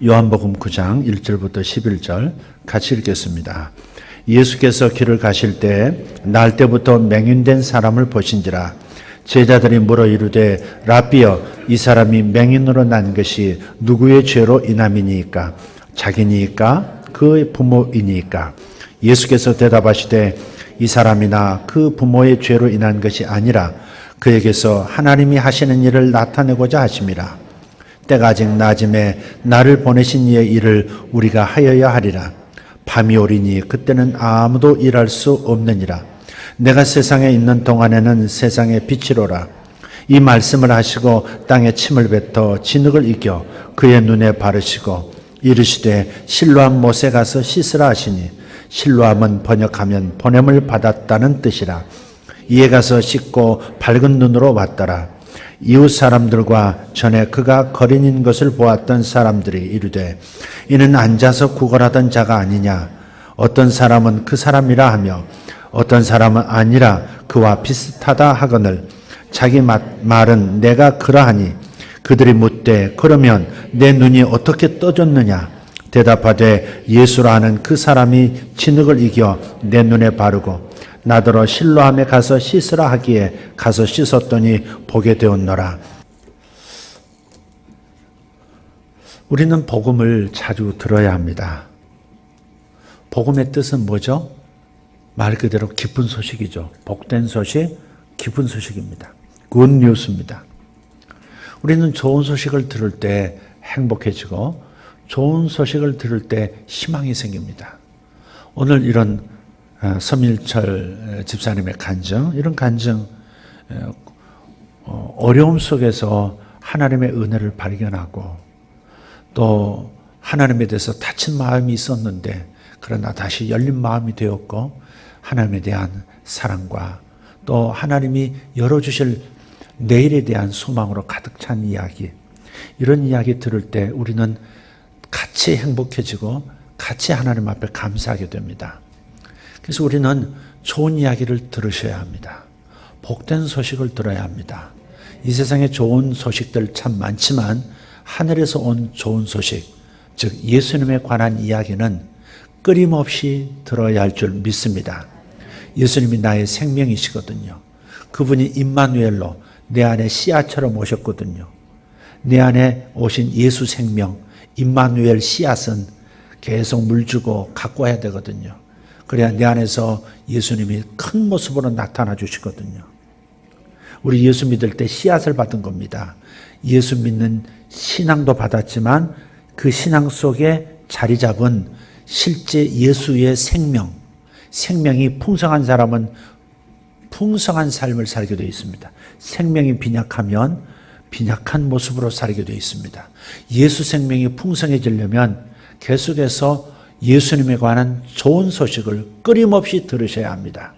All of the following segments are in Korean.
요한복음 9장 1절부터 11절 같이 읽겠습니다. 예수께서 길을 가실 때 날 때부터 맹인된 사람을 보신지라. 제자들이 물어 이르되 라삐여, 이 사람이 맹인으로 난 것이 누구의 죄로 인함이니이까? 자기니이까 그의 부모이니이까? 예수께서 대답하시되 이 사람이나 그 부모의 죄로 인한 것이 아니라 그에게서 하나님이 하시는 일을 나타내고자 하심이라. 때가 아직 낮음에 나를 보내신 이의 일을 우리가 하여야 하리라. 밤이 오리니 그때는 아무도 일할 수 없느니라. 내가 세상에 있는 동안에는 세상의 빛이로라. 이 말씀을 하시고 땅에 침을 뱉어 진흙을 이겨 그의 눈에 바르시고 이르시되 실로암 못에 가서 씻으라 하시니, 실로암은 번역하면 보냄을 받았다는 뜻이라. 이에 가서 씻고 밝은 눈으로 왔더라. 이웃 사람들과 전에 그가 거린인 것을 보았던 사람들이 이르되 이는 앉아서 구걸하던 자가 아니냐. 어떤 사람은 그 사람이라 하며 어떤 사람은 아니라 그와 비슷하다 하거늘 자기 말은 내가 그러하니. 그들이 묻되 그러면 내 눈이 어떻게 떠졌느냐. 대답하되 예수라 하는 그 사람이 진흙을 이겨 내 눈에 바르고 나더러 실로암에 가서 씻으라 하기에 가서 씻었더니 보게 되었노라. 우리는 복음을 자주 들어야 합니다. 복음의 뜻은 뭐죠? 말 그대로 기쁜 소식이죠. 복된 소식, 기쁜 소식입니다. 굿뉴스입니다. 우리는 좋은 소식을 들을 때 행복해지고 좋은 소식을 들을 때 희망이 생깁니다. 오늘 이런 서밀철 집사님의 간증, 이런 간증, 어려움 속에서 하나님의 은혜를 발견하고 또 하나님에 대해서 다친 마음이 있었는데 그러나 다시 열린 마음이 되었고 하나님에 대한 사랑과 또 하나님이 열어주실 내일에 대한 소망으로 가득 찬 이야기, 이런 이야기 들을 때 우리는 같이 행복해지고 같이 하나님 앞에 감사하게 됩니다. 그래서 우리는 좋은 이야기를 들으셔야 합니다. 복된 소식을 들어야 합니다. 이 세상에 좋은 소식들 참 많지만 하늘에서 온 좋은 소식, 즉 예수님에 관한 이야기는 끊임없이 들어야 할 줄 믿습니다. 예수님이 나의 생명이시거든요. 그분이 임마누엘로 내 안에 씨앗처럼 오셨거든요. 내 안에 오신 예수 생명, 임마누엘 씨앗은 계속 물 주고 갖고 와야 되거든요. 그래야 내 안에서 예수님이 큰 모습으로 나타나 주시거든요. 우리 예수 믿을 때 씨앗을 받은 겁니다. 예수 믿는 신앙도 받았지만 그 신앙 속에 자리 잡은 실제 예수의 생명, 생명이 풍성한 사람은 풍성한 삶을 살게 되어 있습니다. 생명이 빈약하면 빈약한 모습으로 살게 되어 있습니다. 예수 생명이 풍성해지려면 계속해서 예수님에 관한 좋은 소식을 끊임없이 들으셔야 합니다.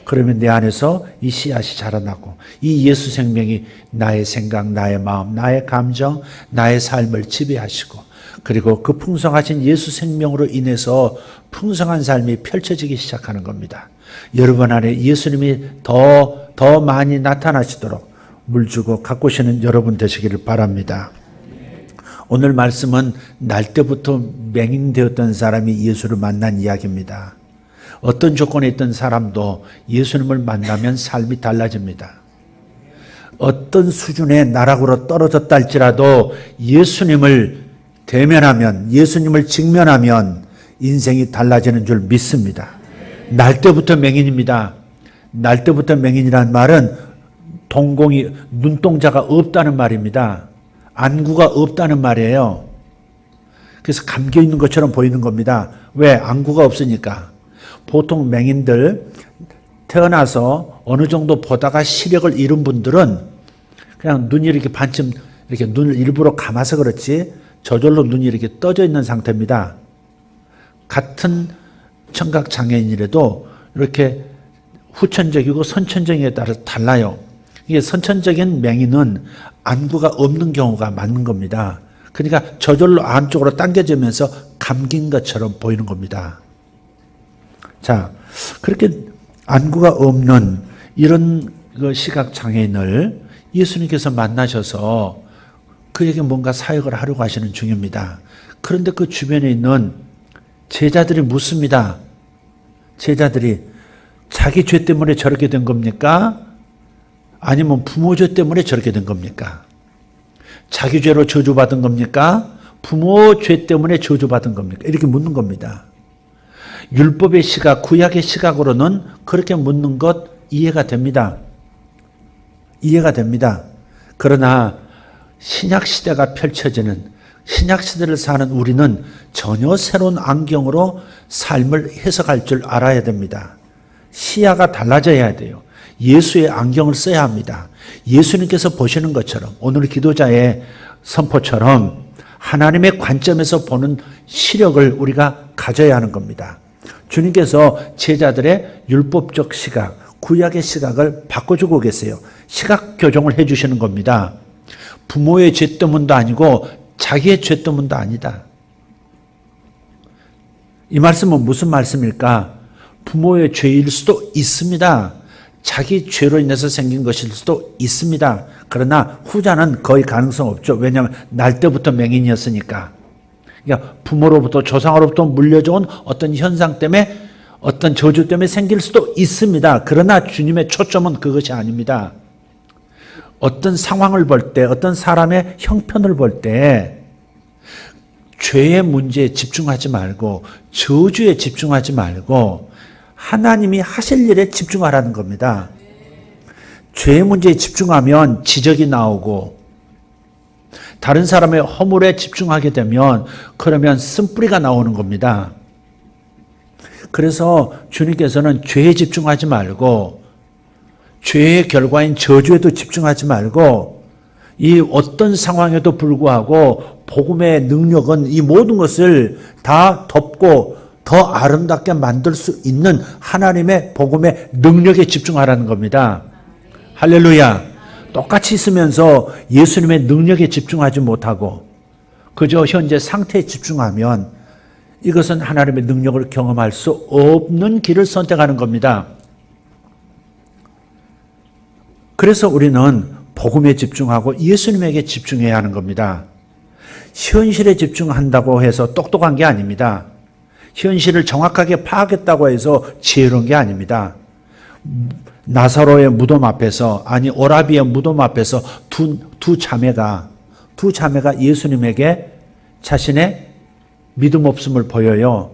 그러면 내 안에서 이 씨앗이 자라나고 이 예수 생명이 나의 생각, 나의 마음, 나의 감정, 나의 삶을 지배하시고 그리고 그 풍성하신 예수 생명으로 인해서 풍성한 삶이 펼쳐지기 시작하는 겁니다. 여러분 안에 예수님이 더 많이 나타나시도록 물주고 가꾸시는 여러분 되시기를 바랍니다. 오늘 말씀은 날 때부터 맹인되었던 사람이 예수를 만난 이야기입니다. 어떤 조건에 있던 사람도 예수님을 만나면 삶이 달라집니다. 어떤 수준의 나락으로 떨어졌다 할지라도 예수님을 대면하면, 예수님을 직면하면 인생이 달라지는 줄 믿습니다. 날 때부터 맹인입니다. 날 때부터 맹인이란 말은 동공이, 눈동자가 없다는 말입니다. 안구가 없다는 말이에요. 그래서 감겨 있는 것처럼 보이는 겁니다. 왜? 안구가 없으니까. 보통 맹인들 태어나서 어느 정도 보다가 시력을 잃은 분들은 그냥 눈이 이렇게 반쯤 이렇게 눈을 일부러 감아서 그렇지 저절로 눈이 이렇게 떠져 있는 상태입니다. 같은 청각 장애인이라도 이렇게 후천적이고 선천적에 따라서 달라요. 이게 선천적인 맹인은 안구가 없는 경우가 많은 겁니다. 그러니까 저절로 안쪽으로 당겨지면서 감긴 것처럼 보이는 겁니다. 자, 그렇게 안구가 없는 이런 시각 장애인을 예수님께서 만나셔서 그에게 뭔가 사역을 하려고 하시는 중입니다. 그런데 그 주변에 있는 제자들이 묻습니다. 제자들이 자기 죄 때문에 저렇게 된 겁니까? 아니면 부모 죄 때문에 저렇게 된 겁니까? 자기 죄로 저주받은 겁니까? 부모 죄 때문에 저주받은 겁니까? 이렇게 묻는 겁니다. 율법의 시각, 구약의 시각으로는 그렇게 묻는 것 이해가 됩니다. 이해가 됩니다. 그러나 신약 시대가 펼쳐지는, 신약 시대를 사는 우리는 전혀 새로운 안경으로 삶을 해석할 줄 알아야 됩니다. 시야가 달라져야 돼요. 예수의 안경을 써야 합니다. 예수님께서 보시는 것처럼, 오늘 기도자의 선포처럼 하나님의 관점에서 보는 시력을 우리가 가져야 하는 겁니다. 주님께서 제자들의 율법적 시각, 구약의 시각을 바꿔주고 계세요. 시각 교정을 해주시는 겁니다. 부모의 죄 때문도 아니고 자기의 죄 때문도 아니다. 이 말씀은 무슨 말씀일까? 부모의 죄일 수도 있습니다. 자기 죄로 인해서 생긴 것일 수도 있습니다. 그러나 후자는 거의 가능성 없죠. 왜냐하면 날 때부터 맹인이었으니까. 그러니까 부모로부터 조상으로부터 물려져온 어떤 현상 때문에, 어떤 저주 때문에 생길 수도 있습니다. 그러나 주님의 초점은 그것이 아닙니다. 어떤 상황을 볼 때, 어떤 사람의 형편을 볼 때 죄의 문제에 집중하지 말고 저주에 집중하지 말고 하나님이 하실 일에 집중하라는 겁니다. 죄의 문제에 집중하면 지적이 나오고 다른 사람의 허물에 집중하게 되면 그러면 쓴뿌리가 나오는 겁니다. 그래서 주님께서는 죄에 집중하지 말고 죄의 결과인 저주에도 집중하지 말고 이 어떤 상황에도 불구하고 복음의 능력은 이 모든 것을 다 덮고 더 아름답게 만들 수 있는 하나님의 복음의 능력에 집중하라는 겁니다. 할렐루야. 똑같이 있으면서 예수님의 능력에 집중하지 못하고 그저 현재 상태에 집중하면 이것은 하나님의 능력을 경험할 수 없는 길을 선택하는 겁니다. 그래서 우리는 복음에 집중하고 예수님에게 집중해야 하는 겁니다. 현실에 집중한다고 해서 똑똑한 게 아닙니다. 현실을 정확하게 파악했다고 해서 지혜로운 게 아닙니다. 나사로의 무덤 앞에서, 아니 오라비의 무덤 앞에서 두 자매가 예수님에게 자신의 믿음 없음을 보여요.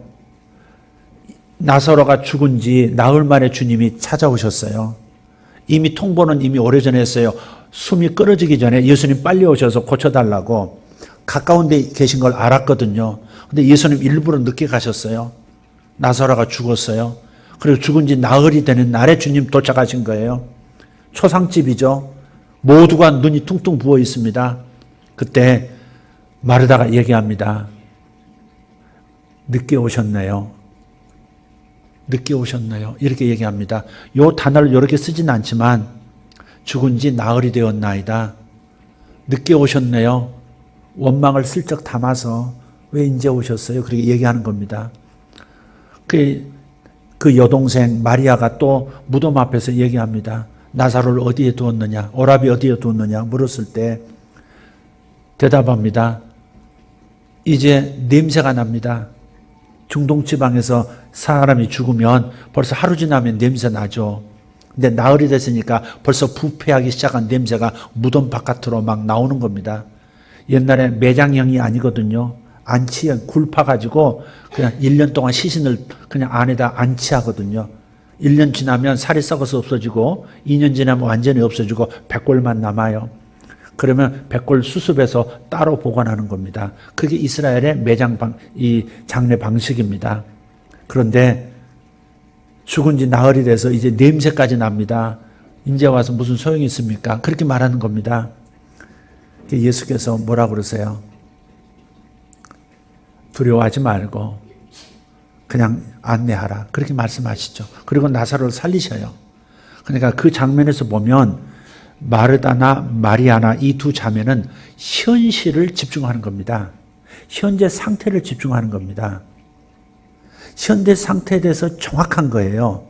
나사로가 죽은 지 나흘 만에 주님이 찾아오셨어요. 이미 통보는 이미 오래전에 했어요. 숨이 끊어지기 전에 예수님 빨리 오셔서 고쳐달라고. 가까운 데 계신 걸 알았거든요. 근데 예수님 일부러 늦게 가셨어요. 나사로가 죽었어요. 그리고 죽은 지 나흘이 되는 날에 주님 도착하신 거예요. 초상집이죠. 모두가 눈이 퉁퉁 부어 있습니다. 그때 마르다가 얘기합니다. 늦게 오셨네요. 늦게 오셨네요. 이렇게 얘기합니다. 요 단어를 이렇게 쓰진 않지만 죽은 지 나흘이 되었나이다. 늦게 오셨네요. 원망을 슬쩍 담아서 왜 이제 오셨어요? 그렇게 얘기하는 겁니다. 그 여동생 마리아가 또 무덤 앞에서 얘기합니다. 나사로를 어디에 두었느냐? 오라비 어디에 두었느냐? 물었을 때 대답합니다. 이제 냄새가 납니다. 중동 지방에서 사람이 죽으면 벌써 하루 지나면 냄새 나죠. 근데 나흘이 됐으니까 벌써 부패하기 시작한 냄새가 무덤 바깥으로 막 나오는 겁니다. 옛날에 매장형이 아니거든요. 안치형 굴파가지고 그냥 1년 동안 시신을 그냥 안에다 안치하거든요. 1년 지나면 살이 썩어서 없어지고 2년 지나면 완전히 없어지고 백골만 남아요. 그러면 백골 수습해서 따로 보관하는 겁니다. 그게 이스라엘의 이 장례 방식입니다. 그런데 죽은 지 나흘이 돼서 이제 냄새까지 납니다. 이제 와서 무슨 소용이 있습니까? 그렇게 말하는 겁니다. 예수께서 뭐라 그러세요? 두려워하지 말고 그냥 안내하라. 그렇게 말씀하시죠. 그리고 나사로를 살리셔요. 그러니까 그 장면에서 보면 마르다나 마리아나 이 두 자매는 현실을 집중하는 겁니다. 현재 상태를 집중하는 겁니다. 현재 상태에 대해서 정확한 거예요.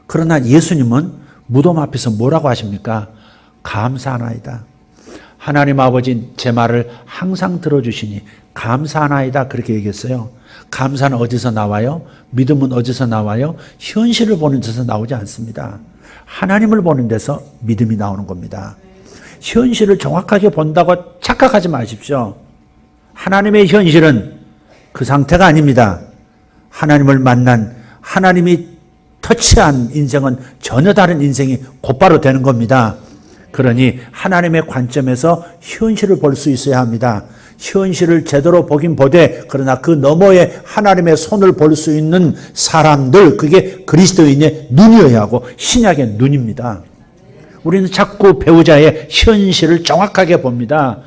그러나 예수님은 무덤 앞에서 뭐라고 하십니까? 감사하나이다. 하나님 아버지 제 말을 항상 들어주시니 감사하나이다. 그렇게 얘기했어요. 감사는 어디서 나와요? 믿음은 어디서 나와요? 현실을 보는 데서 나오지 않습니다. 하나님을 보는 데서 믿음이 나오는 겁니다. 현실을 정확하게 본다고 착각하지 마십시오. 하나님의 현실은 그 상태가 아닙니다. 하나님을 만난, 하나님이 터치한 인생은 전혀 다른 인생이 곧바로 되는 겁니다. 그러니 하나님의 관점에서 현실을 볼 수 있어야 합니다. 현실을 제대로 보긴 보되 그러나 그 너머에 하나님의 손을 볼 수 있는 사람들, 그게 그리스도인의 눈이어야 하고 신약의 눈입니다. 우리는 자꾸 배우자의 현실을 정확하게 봅니다.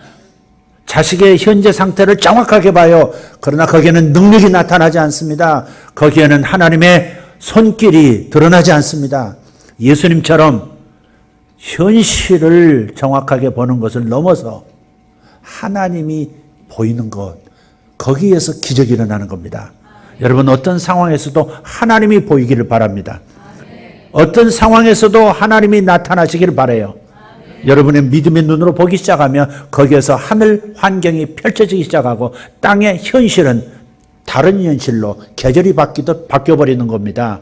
자식의 현재 상태를 정확하게 봐요. 그러나 거기에는 능력이 나타나지 않습니다. 거기에는 하나님의 손길이 드러나지 않습니다. 예수님처럼 현실을 정확하게 보는 것을 넘어서 하나님이 보이는 것, 거기에서 기적이 일어나는 겁니다. 여러분, 어떤 상황에서도 하나님이 보이기를 바랍니다. 어떤 상황에서도 하나님이 나타나시기를 바라요. 여러분의 믿음의 눈으로 보기 시작하면 거기에서 하늘 환경이 펼쳐지기 시작하고 땅의 현실은 다른 현실로 계절이 바뀌어버리는 겁니다.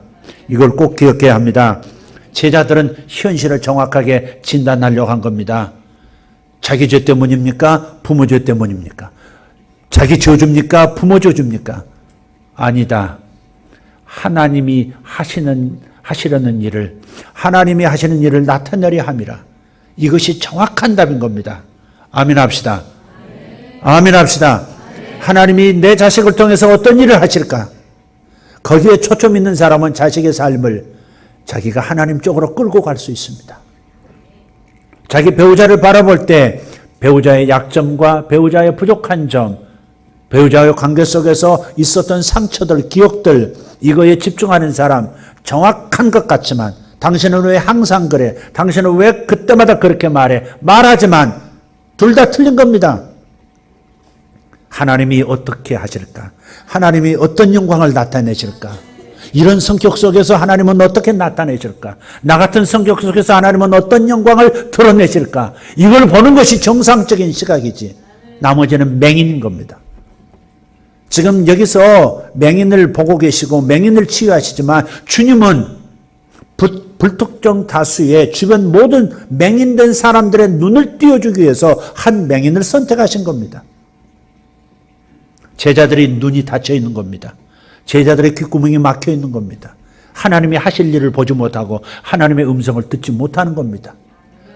이걸 꼭 기억해야 합니다. 제자들은 현실을 정확하게 진단하려고 한 겁니다. 자기 죄 때문입니까? 부모 죄 때문입니까? 자기 저주입니까? 부모 저주입니까? 아니다. 하나님이 하시려는 일을, 하나님이 하시는 일을 나타내려 함이라. 이것이 정확한 답인 겁니다. 아멘 합시다. 아멘 합시다. 하나님이 내 자식을 통해서 어떤 일을 하실까? 거기에 초점 있는 사람은 자식의 삶을 자기가 하나님 쪽으로 끌고 갈 수 있습니다. 자기 배우자를 바라볼 때 배우자의 약점과 배우자의 부족한 점, 배우자의 관계 속에서 있었던 상처들, 기억들, 이거에 집중하는 사람, 정확한 것 같지만 당신은 왜 항상 그래? 당신은 왜 그때마다 그렇게 말해? 말하지만 둘 다 틀린 겁니다. 하나님이 어떻게 하실까? 하나님이 어떤 영광을 나타내실까? 이런 성격 속에서 하나님은 어떻게 나타내실까? 나 같은 성격 속에서 하나님은 어떤 영광을 드러내실까? 이걸 보는 것이 정상적인 시각이지. 나머지는 맹인인 겁니다. 지금 여기서 맹인을 보고 계시고 맹인을 치유하시지만 주님은 불특정 다수의 주변 모든 맹인된 사람들의 눈을 띄워주기 위해서 한 맹인을 선택하신 겁니다. 제자들이 눈이 닫혀 있는 겁니다. 제자들의 귓구멍이 막혀 있는 겁니다. 하나님이 하실 일을 보지 못하고 하나님의 음성을 듣지 못하는 겁니다.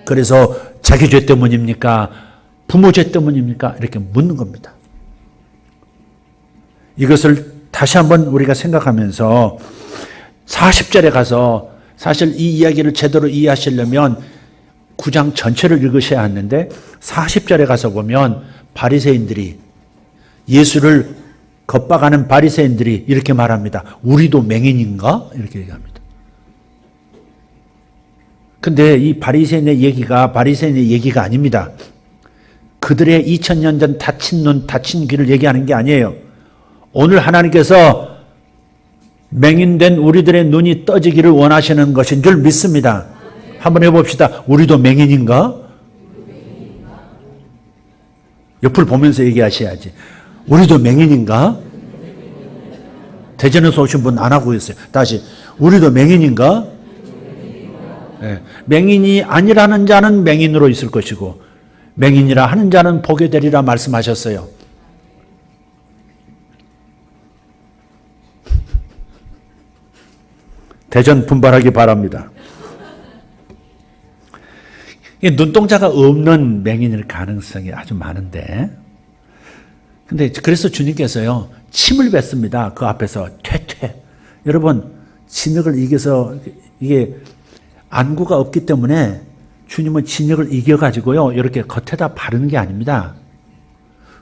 그래서 자기 죄 때문입니까? 부모 죄 때문입니까? 이렇게 묻는 겁니다. 이것을 다시 한번 우리가 생각하면서 40절에 가서 사실 이 이야기를 제대로 이해하시려면 9장 전체를 읽으셔야 하는데 40절에 가서 보면 바리새인들이 예수를 겁박하는 바리새인들이 이렇게 말합니다. 우리도 맹인인가? 이렇게 얘기합니다. 근데 이 바리새인의 얘기가 아닙니다. 그들의 2000년 전 닫힌 눈, 닫힌 귀를 얘기하는 게 아니에요. 오늘 하나님께서 맹인된 우리들의 눈이 떠지기를 원하시는 것인 줄 믿습니다. 한번 해봅시다. 우리도 맹인인가? 옆을 보면서 얘기하셔야지. 우리도 맹인인가? 대전에서 오신 분 안 하고 있어요. 다시. 우리도 맹인인가? 네. 맹인이 아니라는 자는 맹인으로 있을 것이고 맹인이라 하는 자는 보게 되리라 말씀하셨어요. 대전 분발하기 바랍니다. 눈동자가 없는 맹인일 가능성이 아주 많은데, 근데 그래서 주님께서요 침을 뱉습니다. 그 앞에서 퇴퇴. 여러분, 진흙을 이겨서, 이게 안구가 없기 때문에 주님은 진흙을 이겨가지고요 이렇게 겉에다 바르는 게 아닙니다.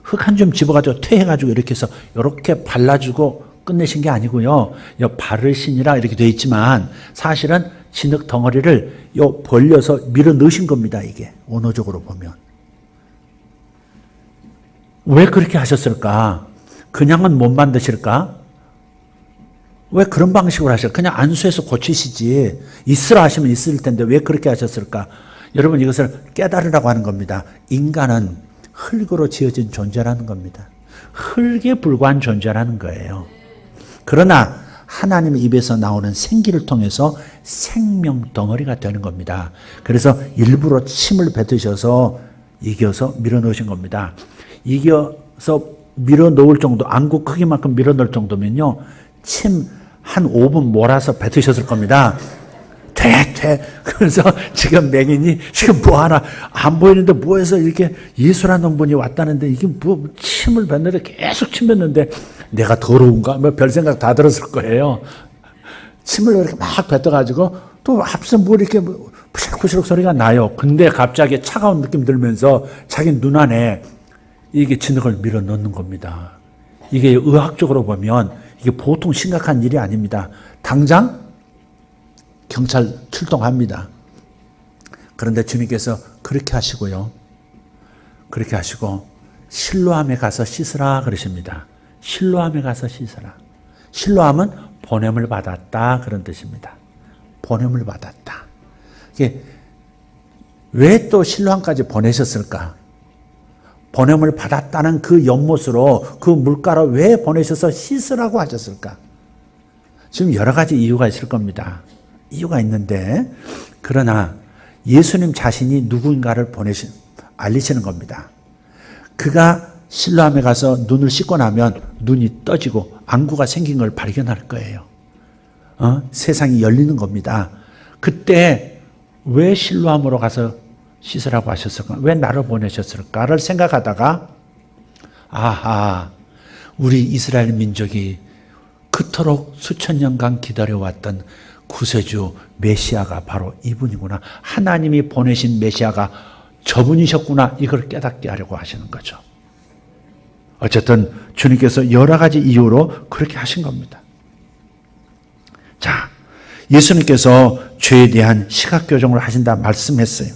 흙 한 줌 집어가지고 퇴해가지고 이렇게 해서 이렇게 발라주고 끝내신 게 아니고요. 바르시니라 이렇게 되어 있지만 사실은 진흙 덩어리를 벌려서 밀어 넣으신 겁니다. 이게 언어적으로 보면. 왜 그렇게 하셨을까? 그냥은 못 만드실까? 왜 그런 방식으로 하실까? 그냥 안수해서 고치시지. 있으라 하시면 있을 텐데 왜 그렇게 하셨을까? 여러분 이것을 깨달으라고 하는 겁니다. 인간은 흙으로 지어진 존재라는 겁니다. 흙에 불과한 존재라는 거예요. 그러나 하나님의 입에서 나오는 생기를 통해서 생명 덩어리가 되는 겁니다. 그래서 일부러 침을 뱉으셔서 이겨서 밀어넣으신 겁니다. 이겨서 밀어넣을 정도, 안구 크기만큼 밀어넣을 정도면요, 침 한 5분 몰아서 뱉으셨을 겁니다. 그래서 지금 맹인이 지금 뭐 하나 안 보이는데 뭐해서 이렇게 예수라는 분이 왔다는데 이게 뭐 침을 뱉는데 계속 침 뱉는데 내가 더러운가? 뭐 별 생각 다 들었을 거예요. 침을 이렇게 막 뱉어가지고 또 앞서 뭐 이렇게 부시럭부시럭 소리가 나요. 근데 갑자기 차가운 느낌 들면서 자기 눈 안에 이게 진흙을 밀어 넣는 겁니다. 이게 의학적으로 보면 이게 보통 심각한 일이 아닙니다. 당장 경찰 출동합니다. 그런데 주님께서 그렇게 하시고요. 그렇게 하시고 실로암에 가서 씻으라 그러십니다. 실로암에 가서 씻으라. 실로암은 보냄을 받았다 그런 뜻입니다. 보냄을 받았다. 이게 왜 또 실로암까지 보내셨을까? 보냄을 받았다는 그 연못으로 그 물가로 왜 보내셔서 씻으라고 하셨을까? 지금 여러 가지 이유가 있을 겁니다. 이유가 있는데, 그러나 예수님 자신이 누구인가를 알리시는 겁니다. 그가 실로암에 가서 눈을 씻고 나면 눈이 떠지고 안구가 생긴 걸 발견할 거예요. 세상이 열리는 겁니다. 그때 왜 실로암으로 가서 씻으라고 하셨을까? 왜 나를 보내셨을까를 생각하다가, 아하, 우리 이스라엘 민족이 그토록 수천 년간 기다려왔던 구세주 메시아가 바로 이분이구나. 하나님이 보내신 메시아가 저분이셨구나. 이걸 깨닫게 하려고 하시는 거죠. 어쨌든 주님께서 여러 가지 이유로 그렇게 하신 겁니다. 자, 예수님께서 죄에 대한 시각교정을 하신다 말씀했어요.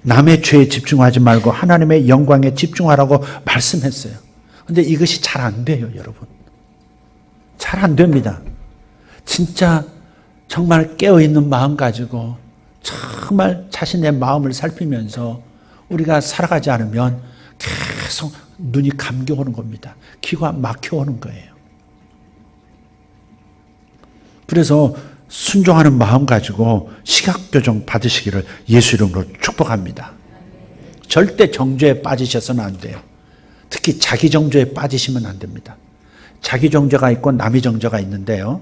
남의 죄에 집중하지 말고 하나님의 영광에 집중하라고 말씀했어요. 그런데 이것이 잘 안 돼요, 여러분. 잘 안 됩니다. 진짜 정말 깨어있는 마음 가지고 정말 자신의 마음을 살피면서 우리가 살아가지 않으면 계속 눈이 감겨오는 겁니다. 귀가 막혀오는 거예요. 그래서 순종하는 마음 가지고 시각교정 받으시기를 예수 이름으로 축복합니다. 절대 정죄에 빠지셔서는 안 돼요. 특히 자기 정죄에 빠지시면 안 됩니다. 자기 정죄가 있고 남의 정죄가 있는데요.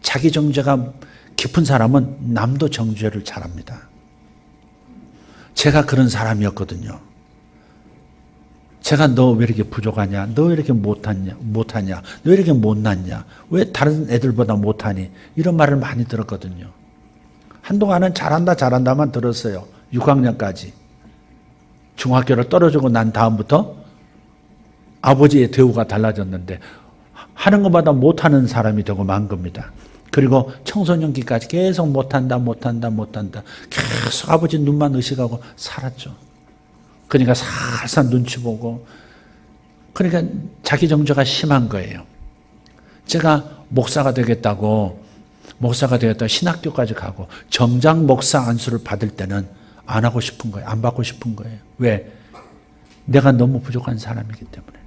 자기 정죄가 깊은 사람은 남도 정죄를 잘합니다. 제가 그런 사람이었거든요. 제가 너 왜 이렇게 부족하냐? 너 왜 이렇게 못하냐? 너 왜 이렇게 못났냐? 왜 다른 애들보다 못하니? 이런 말을 많이 들었거든요. 한동안은 잘한다만 들었어요. 6학년까지. 중학교를 떨어지고 난 다음부터 아버지의 대우가 달라졌는데 하는 것보다 못하는 사람이 되고 만 겁니다. 그리고 청소년기까지 계속 못한다. 계속 아버지 눈만 의식하고 살았죠. 그러니까 살살 눈치 보고, 그러니까 자기 정죄가 심한 거예요. 제가 목사가 되겠다고 신학교까지 가고 정장 목사 안수를 받을 때는 안 하고 싶은 거예요. 안 받고 싶은 거예요. 왜? 내가 너무 부족한 사람이기 때문에.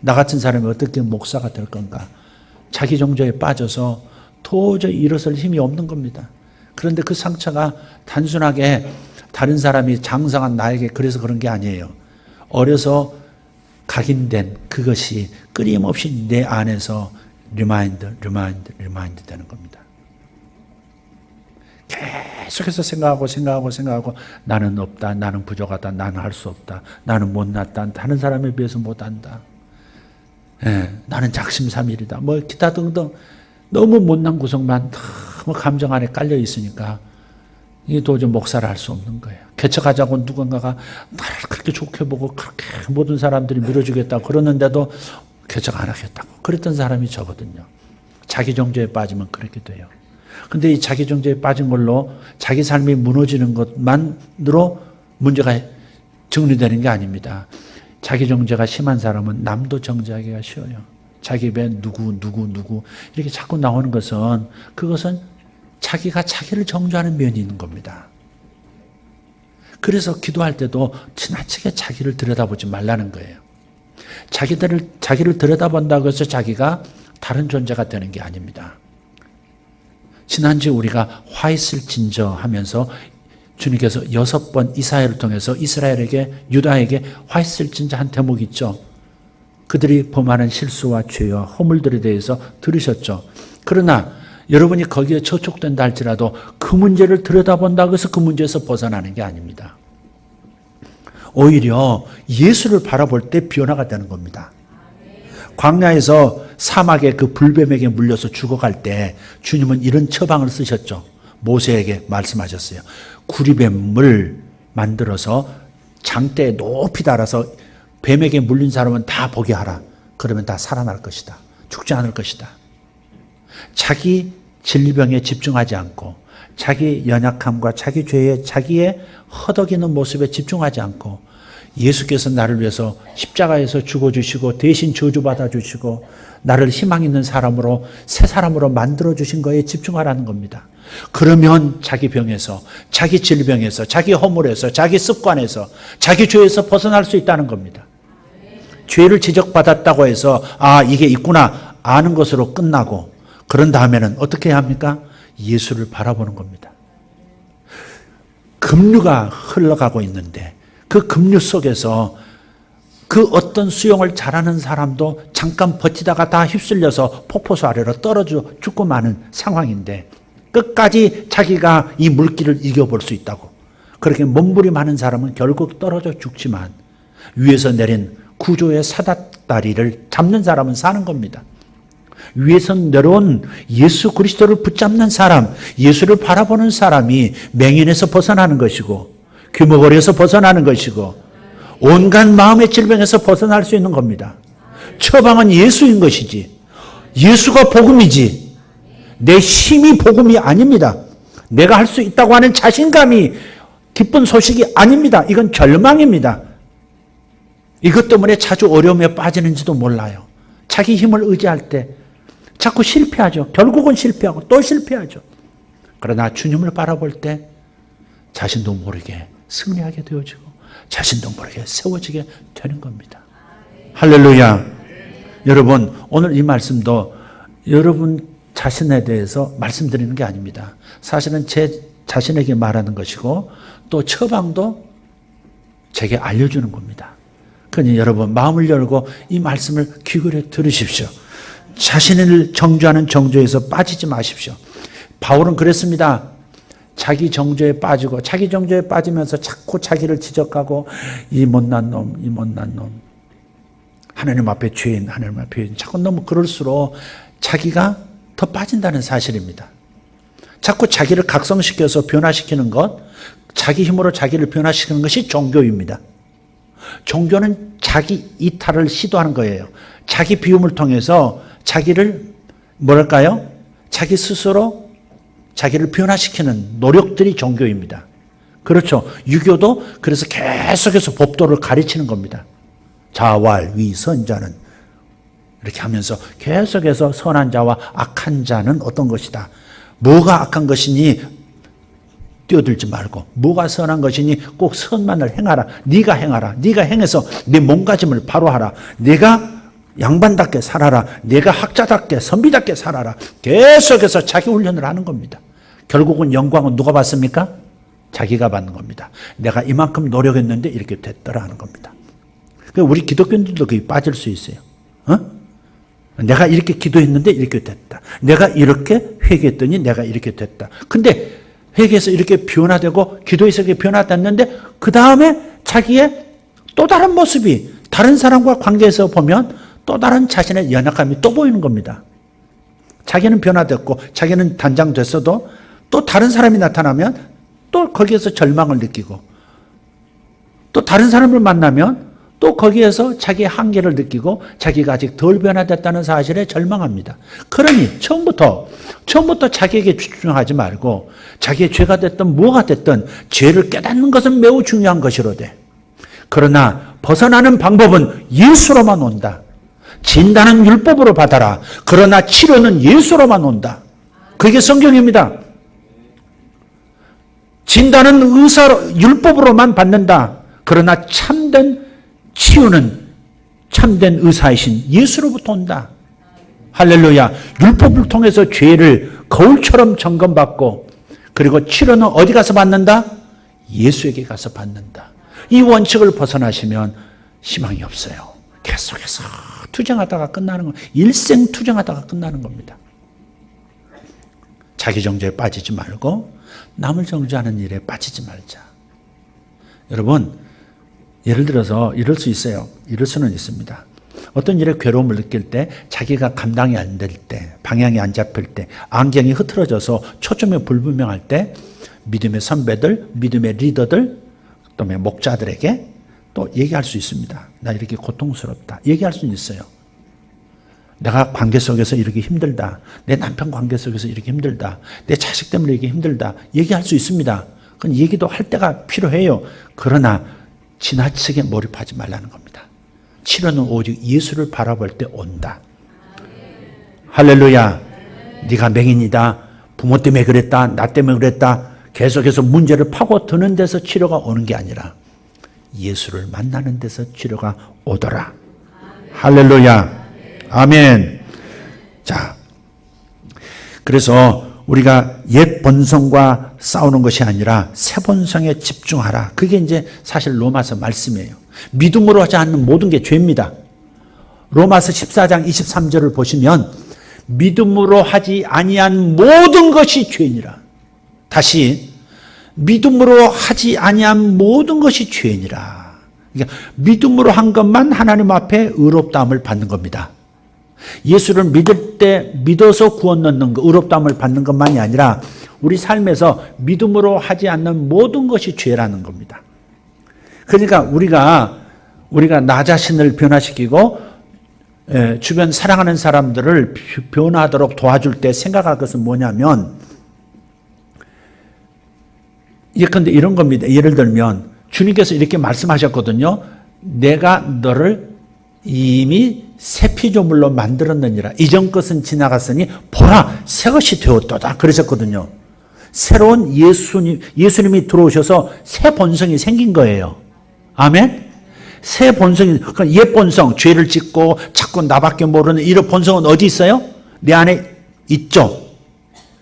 나 같은 사람이 어떻게 목사가 될 건가? 자기 정죄에 빠져서 도저히 일어설 힘이 없는 겁니다. 그런데 그 상처가 단순하게 다른 사람이 장성한 나에게 그래서 그런 게 아니에요. 어려서 각인된 그것이 끊임없이 내 안에서 리마인드 되는 겁니다. 계속해서 생각하고 나는 없다, 나는 부족하다, 나는 할 수 없다, 나는 못났다, 다른 사람에 비해서 못한다. 나는 작심삼일이다. 뭐 기타 등등 너무 못난 구석만 너무 감정 안에 깔려 있으니까 이게 도저히 목사를 할 수 없는 거예요. 개척하자고 누군가가 나를 그렇게 좋게 보고 그렇게 모든 사람들이 밀어주겠다고 그러는데도 개척 안 하겠다고 그랬던 사람이 저거든요. 자기 정죄에 빠지면 그렇게 돼요. 근데 이 자기 정죄에 빠진 걸로 자기 삶이 무너지는 것만으로 문제가 정리되는 게 아닙니다. 자기 정죄가 심한 사람은 남도 정죄하기가 쉬워요. 자기 입에 누구 이렇게 자꾸 나오는 것은 그것은 자기가 자기를 정죄하는 면이 있는 겁니다. 그래서 기도할 때도 지나치게 자기를 들여다보지 말라는 거예요. 자기를 들여다본다고 해서 자기가 다른 존재가 되는 게 아닙니다. 지난주에 우리가 화 있을진저 하면서 주님께서 6번 이사야를 통해서 이스라엘에게, 유다에게 화 있을진저 한 대목이 있죠. 그들이 범하는 실수와 죄와 허물들에 대해서 들으셨죠. 그러나 여러분이 거기에 저촉된다 할지라도 그 문제를 들여다본다고 해서 그 문제에서 벗어나는 게 아닙니다. 오히려 예수를 바라볼 때 변화가 되는 겁니다. 광야에서 사막의 그 불뱀에게 물려서 죽어갈 때 주님은 이런 처방을 쓰셨죠. 모세에게 말씀하셨어요. 구리뱀을 만들어서 장대에 높이 달아서 뱀에게 물린 사람은 다 보게 하라. 그러면 다 살아날 것이다. 죽지 않을 것이다. 자기 질병에 집중하지 않고 자기 연약함과 자기 죄에 자기의 허덕이는 모습에 집중하지 않고 예수께서 나를 위해서 십자가에서 죽어주시고 대신 저주받아 주시고 나를 희망 있는 사람으로 새 사람으로 만들어주신 거에 집중하라는 겁니다. 그러면 자기 병에서 자기 질병에서 자기 허물에서 자기 습관에서 자기 죄에서 벗어날 수 있다는 겁니다. 죄를 지적받았다고 해서 이게 있구나 아는 것으로 끝나고 그런 다음에는 어떻게 해야 합니까? 예수를 바라보는 겁니다. 급류가 흘러가고 있는데 그 급류 속에서 그 어떤 수영을 잘하는 사람도 잠깐 버티다가 다 휩쓸려서 폭포수 아래로 떨어져 죽고 마는 상황인데 끝까지 자기가 이 물길을 이겨볼 수 있다고. 그렇게 몸부림하는 사람은 결국 떨어져 죽지만 위에서 내린 구조의 사다다리를 잡는 사람은 사는 겁니다. 위에서 내려온 예수 그리스도를 붙잡는 사람, 예수를 바라보는 사람이 맹인에서 벗어나는 것이고 귀머거리에서 벗어나는 것이고 온갖 마음의 질병에서 벗어날 수 있는 겁니다. 처방은 예수인 것이지 예수가 복음이지 내 힘이 복음이 아닙니다. 내가 할 수 있다고 하는 자신감이 기쁜 소식이 아닙니다. 이건 절망입니다. 이것 때문에 자주 어려움에 빠지는지도 몰라요. 자기 힘을 의지할 때 자꾸 실패하죠. 결국은 실패하고 또 실패하죠. 그러나 주님을 바라볼 때 자신도 모르게 승리하게 되어지고 자신도 모르게 세워지게 되는 겁니다. 할렐루야. 여러분 오늘 이 말씀도 여러분 자신에 대해서 말씀드리는 게 아닙니다. 사실은 제 자신에게 말하는 것이고 또 처방도 제게 알려주는 겁니다. 그러니 여러분 마음을 열고 이 말씀을 귀gl여 들으십시오. 자신을 정죄하는 정죄에서 빠지지 마십시오. 바울은 그랬습니다. 자기 정죄에 빠지고 자기 정죄에 빠지면서 자꾸 자기를 지적하고 이 못난 놈, 이 못난 놈. 하나님 앞에 죄인, 하나님 앞에 죄인. 자꾸 너무 그럴수록 자기가 더 빠진다는 사실입니다. 자꾸 자기를 각성시켜서 변화시키는 것, 자기 힘으로 자기를 변화시키는 것이 종교입니다. 종교는 자기 이탈을 시도하는 거예요. 자기 비움을 통해서 자기를 뭐랄까요? 자기 스스로 자기를 변화시키는 노력들이 종교입니다. 그렇죠. 유교도 그래서 계속해서 법도를 가르치는 겁니다. 자활, 위, 선자는 이렇게 하면서 계속해서 선한 자와 악한 자는 어떤 것이다. 뭐가 악한 것이니 뛰어들지 말고 뭐가 선한 것이니 꼭 선만을 행하라. 네가 행하라. 네가 행해서 네 몸가짐을 바로 하라. 네가 양반답게 살아라. 네가 학자답게 선비답게 살아라. 계속해서 자기 훈련을 하는 겁니다. 결국은 영광은 누가 받습니까? 자기가 받는 겁니다. 내가 이만큼 노력했는데 이렇게 됐더라 하는 겁니다. 우리 기독교인들도 거기 빠질 수 있어요. 내가 이렇게 기도했는데 이렇게 됐다. 내가 이렇게 회개했더니 내가 이렇게 됐다. 근데 회개해서 이렇게 변화되고 기도해서 이렇게 변화됐는데 그 다음에 자기의 또 다른 모습이 다른 사람과 관계에서 보면 또 다른 자신의 연약함이 또 보이는 겁니다. 자기는 변화됐고 자기는 단장됐어도 또 다른 사람이 나타나면 또 거기에서 절망을 느끼고 또 다른 사람을 만나면 또 거기에서 자기의 한계를 느끼고 자기가 아직 덜 변화됐다는 사실에 절망합니다. 그러니 처음부터 자기에게 집중하지 말고 자기의 죄가 됐든 뭐가 됐든 죄를 깨닫는 것은 매우 중요한 것이로되 그러나 벗어나는 방법은 예수로만 온다. 진단은 율법으로 받아라. 그러나 치료는 예수로만 온다. 그게 성경입니다. 진단은 율법으로만 받는다. 그러나 참된 치유는 참된 의사이신 예수로부터 온다. 할렐루야. 율법을 통해서 죄를 거울처럼 점검받고, 그리고 치료는 어디 가서 받는다? 예수에게 가서 받는다. 이 원칙을 벗어나시면 희망이 없어요. 계속해서 투쟁하다가 끝나는 거, 일생 투쟁하다가 끝나는 겁니다. 자기 정죄에 빠지지 말고 남을 정죄하는 일에 빠지지 말자. 여러분, 예를 들어서 이럴 수 있어요. 이럴 수는 있습니다. 어떤 일에 괴로움을 느낄 때, 자기가 감당이 안 될 때, 방향이 안 잡힐 때, 안경이 흐트러져서 초점이 불분명할 때, 믿음의 선배들, 믿음의 리더들, 그다음에 목자들에게 또 얘기할 수 있습니다. 나 이렇게 고통스럽다. 얘기할 수는 있어요. 내가 관계 속에서 이렇게 힘들다. 내 남편 관계 속에서 이렇게 힘들다. 내 자식 때문에 이렇게 힘들다. 얘기할 수 있습니다. 그건 얘기도 할 때가 필요해요. 그러나 지나치게 몰입하지 말라는 겁니다. 치료는 오직 예수를 바라볼 때 온다. 할렐루야. 네가 맹인이다. 부모 때문에 그랬다. 나 때문에 그랬다. 계속해서 문제를 파고드는 데서 치료가 오는 게 아니라 예수를 만나는 데서 치료가 오더라. 할렐루야. 아멘. 자, 그래서 우리가 옛 본성과 싸우는 것이 아니라 새 본성에 집중하라. 그게 이제 사실 로마서 말씀이에요. 믿음으로 하지 않는 모든 게 죄입니다. 로마서 14장 23절을 보시면 믿음으로 하지 아니한 모든 것이 죄니라. 다시 믿음으로 하지 아니한 모든 것이 죄니라. 그러니까 믿음으로 한 것만 하나님 앞에 의롭다함을 받는 겁니다. 예수를 믿을 때 믿어서 구원 얻는 것, 의롭다함을 받는 것만이 아니라 우리 삶에서 믿음으로 하지 않는 모든 것이 죄라는 겁니다. 그러니까 우리가 나 자신을 변화시키고 주변 사랑하는 사람들을 변화하도록 도와줄 때 생각할 것은 뭐냐면, 예컨대 이런 겁니다. 예를 들면 주님께서 이렇게 말씀하셨거든요. 내가 너를 이미 새 피조물로 만들었느니라. 이전 것은 지나갔으니 보라 새 것이 되었도다. 그러셨거든요. 새로운 예수님이 들어오셔서 새 본성이 생긴 거예요. 아멘? 새 본성이, 그러니까 옛 본성, 죄를 짓고 자꾸 나밖에 모르는 이런 본성은 어디 있어요? 내 안에 있죠?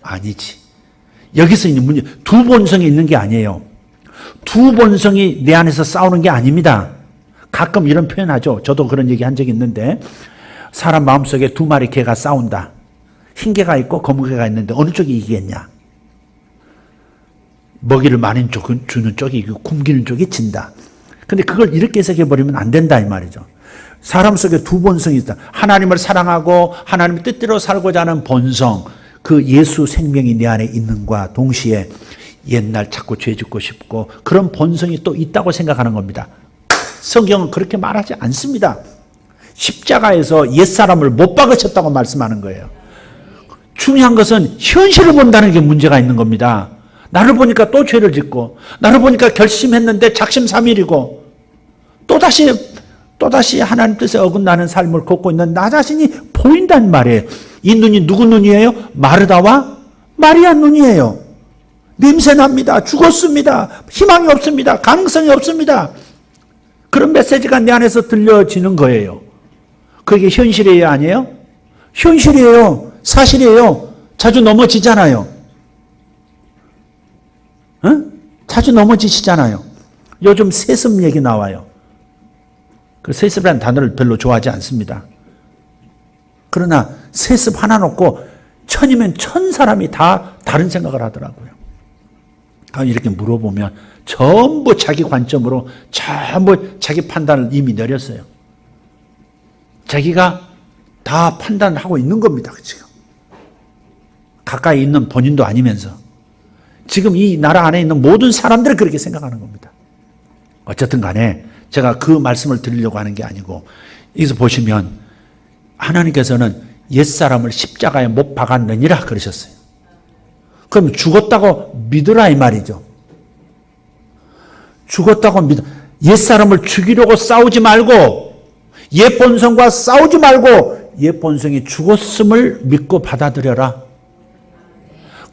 아니지. 여기서 있는 문제, 두 본성이 있는 게 아니에요. 두 본성이 내 안에서 싸우는 게 아닙니다. 가끔 이런 표현하죠. 저도 그런 얘기 한 적이 있는데, 사람 마음속에 두 마리 개가 싸운다. 흰 개가 있고 검은 개가 있는데 어느 쪽이 이기겠냐? 먹이를 많이 주는 쪽이 이기고 굶기는 쪽이 진다. 근데 그걸 이렇게 해석해버리면 안 된다 이 말이죠. 사람 속에 두 본성이 있다. 하나님을 사랑하고 하나님의 뜻대로 살고자 하는 본성, 그 예수 생명이 내 안에 있는과 동시에 옛날 자꾸 죄 짓고 싶고 그런 본성이 또 있다고 생각하는 겁니다. 성경은 그렇게 말하지 않습니다. 십자가에서 옛사람을 못 박으셨다고 말씀하는 거예요. 중요한 것은 현실을 본다는 게 문제가 있는 겁니다. 나를 보니까 또 죄를 짓고, 나를 보니까 결심했는데 작심삼일이고, 또다시 하나님 뜻에 어긋나는 삶을 걷고 있는 나 자신이 보인단 말이에요. 이 눈이 누구 눈이에요? 마르다와 마리아 눈이에요. 냄새납니다. 죽었습니다. 희망이 없습니다. 가능성이 없습니다. 그런 메시지가 내 안에서 들려지는 거예요. 그게 현실이에요, 아니에요? 현실이에요. 사실이에요. 자주 넘어지잖아요. 응? 자주 넘어지시잖아요. 요즘 세습 얘기 나와요. 그 세습이라는 단어를 별로 좋아하지 않습니다. 그러나 세습 하나 놓고 천이면 천 사람이 다 다른 생각을 하더라고요. 이렇게 물어보면 전부 자기 관점으로 전부 자기 판단을 이미 내렸어요. 자기가 다 판단을 하고 있는 겁니다. 지금. 가까이 있는 본인도 아니면서. 지금 이 나라 안에 있는 모든 사람들이 그렇게 생각하는 겁니다. 어쨌든 간에 제가 그 말씀을 드리려고 하는 게 아니고, 여기서 보시면 하나님께서는 옛사람을 십자가에 못 박았느니라 그러셨어요. 그럼 죽었다고 믿으라 이 말이죠. 죽었다고 믿어. 옛사람을 죽이려고 싸우지 말고, 옛 본성과 싸우지 말고 옛 본성이 죽었음을 믿고 받아들여라.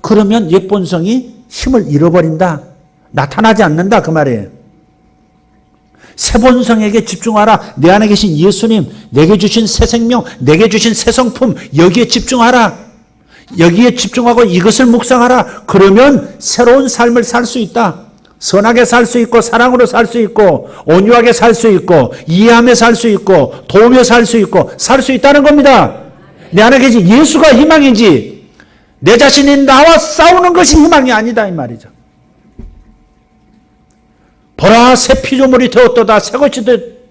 그러면 옛 본성이 힘을 잃어버린다. 나타나지 않는다 그 말이에요. 새 본성에게 집중하라. 내 안에 계신 예수님, 내게 주신 새 생명, 내게 주신 새 성품, 여기에 집중하라. 여기에 집중하고 이것을 묵상하라. 그러면 새로운 삶을 살 수 있다. 선하게 살 수 있고, 사랑으로 살 수 있고, 온유하게 살 수 있고, 이해하며 살 수 있고, 도우며 살 수 있고, 살 수 있다는 겁니다. 내 안에 계신 예수가 희망이지, 내 자신이 나와 싸우는 것이 희망이 아니다 이 말이죠. 보라, 새 피조물이 되었도다, 새 것이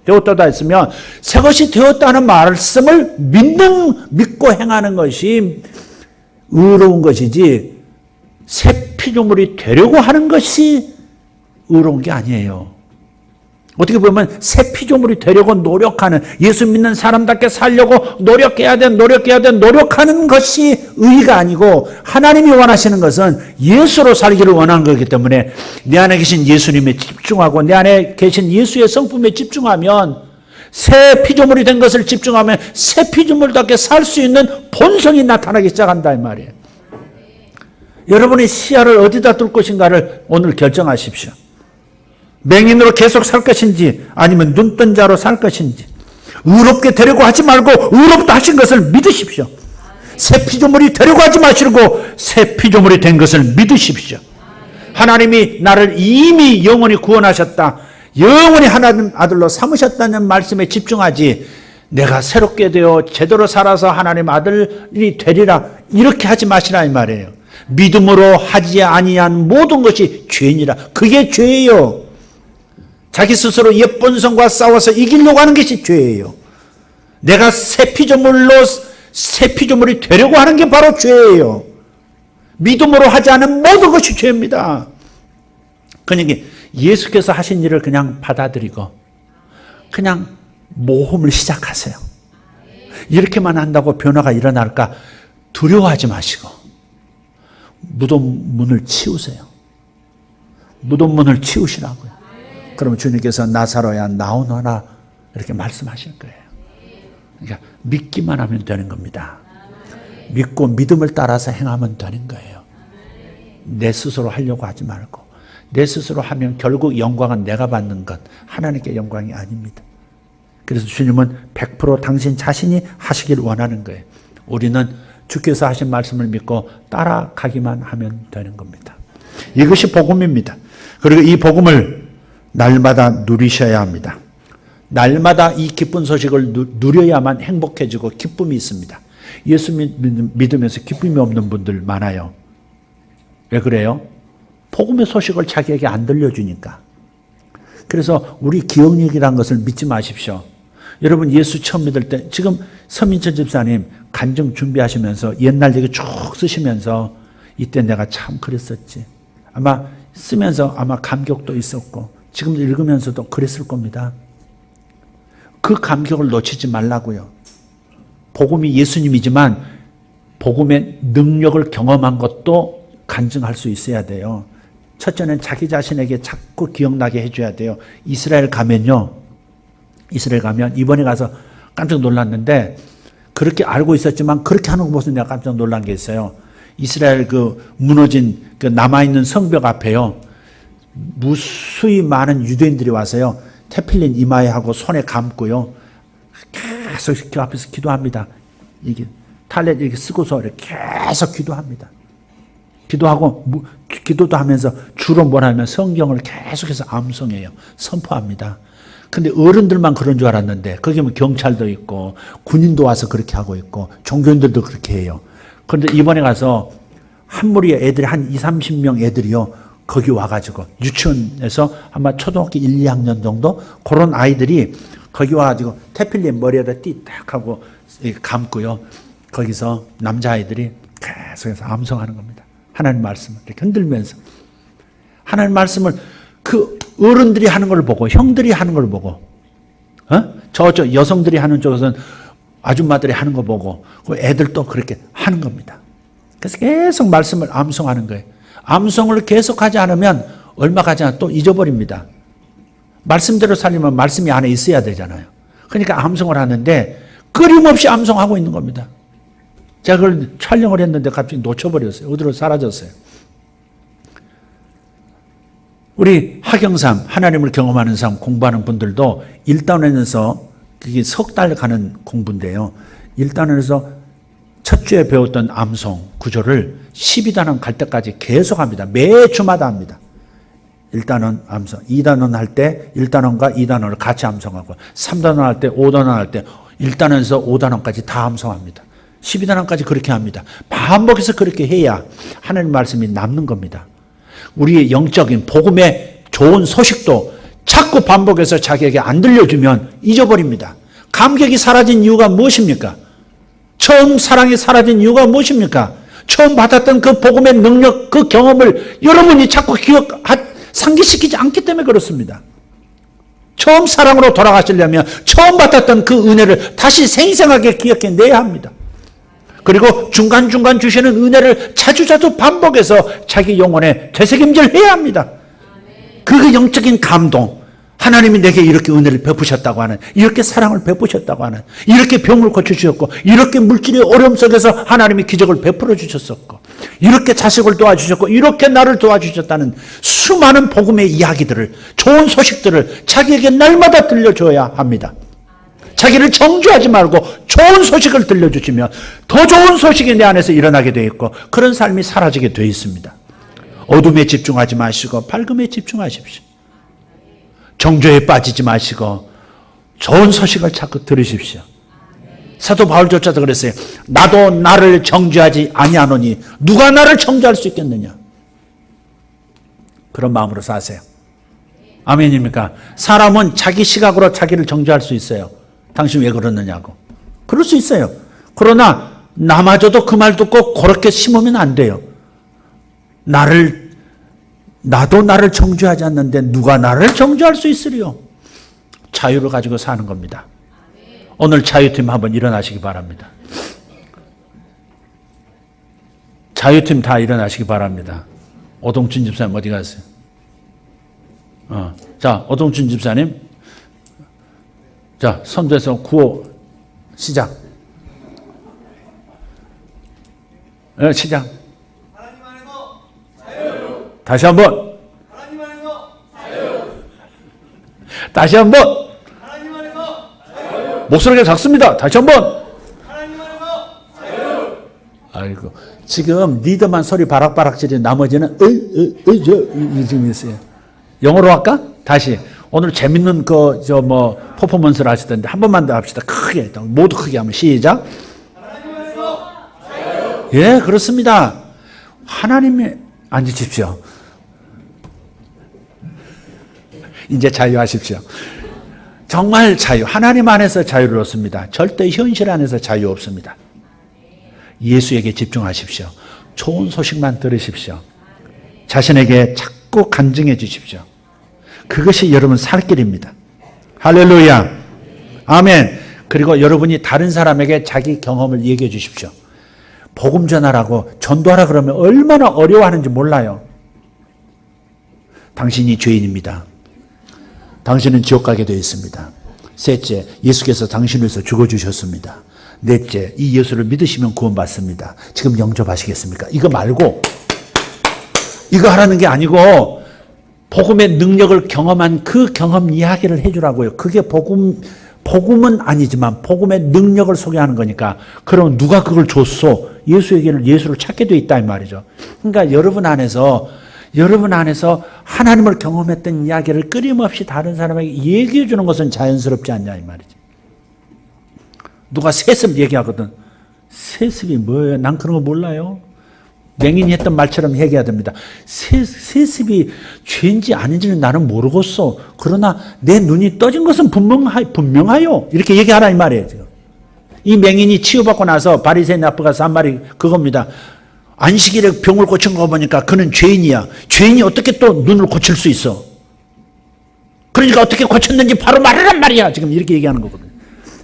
되었도다 했으면, 새 것이 되었다는 말씀을 믿고 행하는 것이 의로운 것이지, 새 피조물이 되려고 하는 것이 의로운 게 아니에요. 어떻게 보면 새 피조물이 되려고 노력하는, 예수 믿는 사람답게 살려고 노력하는 것이 의의가 아니고, 하나님이 원하시는 것은 예수로 살기를 원하는 거기 때문에 내 안에 계신 예수님에 집중하고 내 안에 계신 예수의 성품에 집중하면, 새 피조물이 된 것을 집중하면 새 피조물답게 살 수 있는 본성이 나타나기 시작한다 이 말이에요. 여러분의 시야를 어디다 둘 것인가를 오늘 결정하십시오. 맹인으로 계속 살 것인지 아니면 눈뜬 자로 살 것인지, 의롭게 되려고 하지 말고 의롭다 하신 것을 믿으십시오. 새 피조물이 되려고 하지 마시고 새 피조물이 된 것을 믿으십시오. 하나님이 나를 이미 영원히 구원하셨다, 영원히 하나님 아들로 삼으셨다는 말씀에 집중하지, 내가 새롭게 되어 제대로 살아서 하나님 아들이 되리라 이렇게 하지 마시라 이 말이에요. 믿음으로 하지 아니한 모든 것이 죄니라. 그게 죄예요. 자기 스스로 옛 본성과 싸워서 이기려고 하는 것이 죄예요. 내가 새 피조물이 되려고 하는 게 바로 죄예요. 믿음으로 하지 않은 모든 것이 죄입니다. 그러니까 예수께서 하신 일을 그냥 받아들이고 그냥 모험을 시작하세요. 이렇게만 한다고 변화가 일어날까 두려워하지 마시고 무덤 문을 치우세요. 무덤 문을 치우시라고요. 그러면 주님께서 나사로야 나오너라 이렇게 말씀하실 거예요. 그러니까 믿기만 하면 되는 겁니다. 믿고 믿음을 따라서 행하면 되는 거예요. 내 스스로 하려고 하지 말고, 내 스스로 하면 결국 영광은 내가 받는 것, 하나님께 영광이 아닙니다. 그래서 주님은 100% 당신 자신이 하시길 원하는 거예요. 우리는 주께서 하신 말씀을 믿고 따라가기만 하면 되는 겁니다. 이것이 복음입니다. 그리고 이 복음을 날마다 누리셔야 합니다. 날마다 이 기쁜 소식을 누려야만 행복해지고 기쁨이 있습니다. 예수 믿으면서 기쁨이 없는 분들 많아요. 왜 그래요? 복음의 소식을 자기에게 안 들려주니까. 그래서 우리 기억력이라는 것을 믿지 마십시오. 여러분 예수 처음 믿을 때, 지금 서민철 집사님 간증 준비하시면서 옛날 얘기 쭉 쓰시면서 이때 내가 참 그랬었지. 아마 쓰면서 아마 감격도 있었고 지금 읽으면서도 그랬을 겁니다. 그 감격을 놓치지 말라고요. 복음이 예수님이지만 복음의 능력을 경험한 것도 간증할 수 있어야 돼요. 첫째는 자기 자신에게 자꾸 기억나게 해줘야 돼요. 이스라엘 가면 이번에 가서 깜짝 놀랐는데, 그렇게 알고 있었지만 그렇게 하는 거 보면서 내가 깜짝 놀란 게 있어요. 이스라엘 그 무너진 그 남아있는 성벽 앞에요, 무수히 많은 유대인들이 와서요, 테필린 이마에 하고 손에 감고요, 계속 그 앞에서 기도합니다. 이게 탈렛 이렇게 쓰고서 이렇게 계속 기도합니다. 기도도 하면서 주로 뭘 하면 성경을 계속해서 암송해요. 선포합니다. 근데 어른들만 그런 줄 알았는데, 거기 뭐 경찰도 있고 군인도 와서 그렇게 하고 있고 종교인들도 그렇게 해요. 그런데 이번에 가서 한 무리의 애들이 한 20-30명 애들이요, 거기 와가지고 유치원에서 아마 초등학교 1, 2학년 정도 그런 아이들이 거기 와가지고 테필린 머리에다 띠딱 하고 감고요, 거기서 남자아이들이 계속해서 암송하는 겁니다. 하나님 말씀을 이렇게 흔들면서, 하나님 말씀을 그 어른들이 하는 걸 보고, 형들이 하는 걸 보고, 저 여성들이 하는 쪽에서는 아줌마들이 하는 거 보고, 그 애들도 그렇게 하는 겁니다. 그래서 계속 말씀을 암송하는 거예요. 암송을 계속하지 않으면 얼마 가지 않아 또 잊어버립니다. 말씀대로 살리면 말씀이 안에 있어야 되잖아요. 그러니까 암송을 하는데 끊임없이 암송하고 있는 겁니다. 제가 그걸 촬영을 했는데 갑자기 놓쳐버렸어요. 어디로 사라졌어요. 우리 하경삼, 하나님을 경험하는 삶 공부하는 분들도 1단원에서 그게 석 달 가는 공부인데요. 1단원에서 첫 주에 배웠던 암송 구조를 12단원 갈 때까지 계속 합니다. 매주마다 합니다. 1단원 암송, 2단원 할 때 1단원과 2단원을 같이 암송하고 3단원 할 때 5단원 할 때 1단원에서 5단원까지 다 암송합니다. 12단원까지 그렇게 합니다. 반복해서 그렇게 해야 하나님 말씀이 남는 겁니다. 우리의 영적인 복음의 좋은 소식도 자꾸 반복해서 자기에게 안 들려주면 잊어버립니다. 감격이 사라진 이유가 무엇입니까? 처음 사랑이 사라진 이유가 무엇입니까? 처음 받았던 그 복음의 능력, 그 경험을 여러분이 자꾸 상기시키지 않기 때문에 그렇습니다. 처음 사랑으로 돌아가시려면 처음 받았던 그 은혜를 다시 생생하게 기억해내야 합니다. 그리고 중간중간 주시는 은혜를 자주자주 반복해서 자기 영혼에 되새김질 해야 합니다. 그 영적인 감동, 하나님이 내게 이렇게 은혜를 베푸셨다고 하는, 이렇게 사랑을 베푸셨다고 하는, 이렇게 병을 고쳐주셨고, 이렇게 물질의 어려움 속에서 하나님이 기적을 베풀어 주셨었고, 이렇게 자식을 도와주셨고, 이렇게 나를 도와주셨다는 수많은 복음의 이야기들을, 좋은 소식들을 자기에게 날마다 들려줘야 합니다. 자기를 정죄하지 말고 좋은 소식을 들려주시면 더 좋은 소식이 내 안에서 일어나게 되어 있고, 그런 삶이 사라지게 되어 있습니다. 어둠에 집중하지 마시고 밝음에 집중하십시오. 정죄에 빠지지 마시고 좋은 소식을 자꾸 들으십시오. 사도 바울조차도 그랬어요. 나도 나를 정죄하지 아니하노니 누가 나를 정죄할 수 있겠느냐. 그런 마음으로 사세요. 아멘입니까? 사람은 자기 시각으로 자기를 정죄할 수 있어요. 당신 왜 그러느냐고. 그럴 수 있어요. 그러나 나마저도 그 말 듣고 그렇게 심으면 안 돼요. 나도 나를 정죄하지 않는데 누가 나를 정죄할 수 있으리요. 자유를 가지고 사는 겁니다. 오늘 자유팀 한번 일어나시기 바랍니다. 자유팀 다 일어나시기 바랍니다. 오동춘 집사님 어디 가세요? 자, 오동춘 집사님. 자, 선두에서 구호 시작. 시작. 하나님 안에서 자유. 다시 한번. 하나님 안에서 자유. 다시 한번. 하나님 안에서 자유. 목소리가 작습니다. 다시 한번. 하나님 안에서 자유. 아이고, 지금 리더만 소리 바락바락 지르는 나머지는 지금 있어요. 영어로 할까? 다시. 오늘 재밌는 퍼포먼스를 하시던데 한 번만 더 합시다. 크게. 모두 크게 하면 시작. 하나님 안에서 자유. 예, 그렇습니다. 하나님의, 앉으십시오. 이제 자유하십시오. 정말 자유. 하나님 안에서 자유를 얻습니다. 절대 현실 안에서 자유 없습니다. 예수에게 집중하십시오. 좋은 소식만 들으십시오. 자신에게 자꾸 간증해 주십시오. 그것이 여러분 살 길입니다. 할렐루야. 아멘. 그리고 여러분이 다른 사람에게 자기 경험을 얘기해 주십시오. 복음 전하라고 전도하라 그러면 얼마나 어려워하는지 몰라요. 당신이 죄인입니다. 당신은 지옥 가게 되어 있습니다. 셋째, 예수께서 당신을 위해서 죽어주셨습니다. 넷째, 이 예수를 믿으시면 구원받습니다. 지금 영접하시겠습니까? 이거 말고 이거 하라는 게 아니고 복음의 능력을 경험한 그 경험 이야기를 해주라고요. 그게 복음은 아니지만 복음의 능력을 소개하는 거니까. 그럼 누가 그걸 줬어? 예수를 찾게 돼 있다 이 말이죠. 그러니까 여러분 안에서 하나님을 경험했던 이야기를 끊임없이 다른 사람에게 얘기해 주는 것은 자연스럽지 않냐 이 말이죠. 누가 세습 얘기하거든. 세습이 뭐예요? 난 그런 거 몰라요. 맹인이 했던 말처럼 얘기해야 됩니다. 세습이 죄인지 아닌지는 나는 모르겠어. 그러나 내 눈이 떠진 것은 분명하요. 이렇게 얘기하라 이 말이에요. 지금. 이 맹인이 치유받고 나서 바리새인 앞에 가서 한 말이 그겁니다. 안식일에 병을 고친 거 보니까 그는 죄인이야. 죄인이 어떻게 또 눈을 고칠 수 있어? 그러니까 어떻게 고쳤는지 바로 말하란 말이야. 지금 이렇게 얘기하는 거거든요.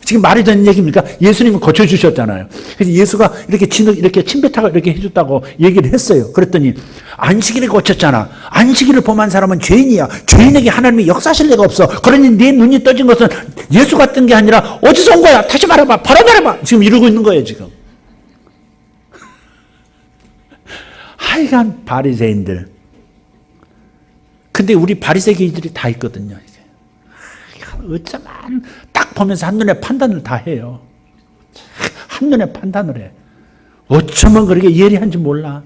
지금 말이 되는 얘기입니까? 예수님은 고쳐주셨잖아요. 그래서 예수가 이렇게 침뱉다가 이렇게 해줬다고 얘기를 했어요. 그랬더니 안식일에 고쳤잖아. 안식일을 범한 사람은 죄인이야. 죄인에게 하나님이 역사하실 리가 없어. 그러니 네 눈이 떠진 것은 예수가 뜬 게 아니라 어디서 온 거야? 다시 말해봐. 바로 말해봐. 지금 이러고 있는 거예요, 지금. 하여간 바리새인들. 근데 우리 바리새인들이 다 있거든요. 어쩌면 딱 보면서 한눈에 판단을 다 해요. 한눈에 판단을 해. 어쩌면 그렇게 예리한지 몰라.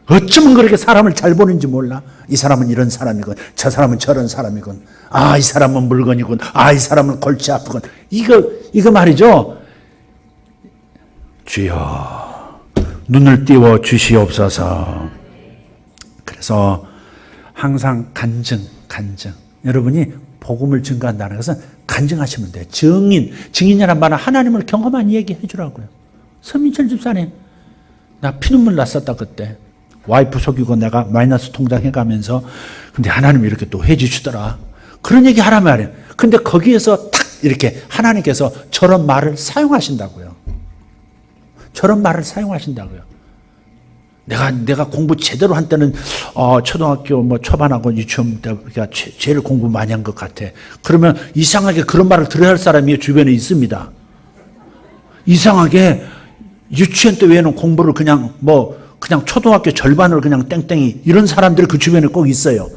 어쩌면 그렇게 사람을 잘 보는지 몰라. 이 사람은 이런 사람이군, 저 사람은 저런 사람이군, 아, 이 사람은 물건이군, 아, 이 사람은 골치 아프군. 이거 말이죠. 주여, 눈을 띄워 주시옵소서. 그래서 항상 간증. 여러분이 복음을 증거한다는 것은 간증하시면 돼요. 증인이란 말은 하나님을 경험한 얘기 해주라고요. 서민철 집사님, 나 피눈물 났었다 그때. 와이프 속이고 내가 마이너스 통장 해가면서, 근데 하나님이 이렇게 또 해주시더라. 그런 얘기 하란 말이에요. 근데 거기에서 탁 이렇게 하나님께서 저런 말을 사용하신다고요. 저런 말을 사용하신다고요. 내가 공부 제대로 한 때는 초등학교 뭐 초반하고 유치원 때가 제일 공부 많이 한 것 같아. 그러면 이상하게 그런 말을 들어야 할 사람이 주변에 있습니다. 이상하게 유치원 때 외에는 공부를 그냥 초등학교 절반을 그냥 땡땡이 이런 사람들이 그 주변에 꼭 있어요.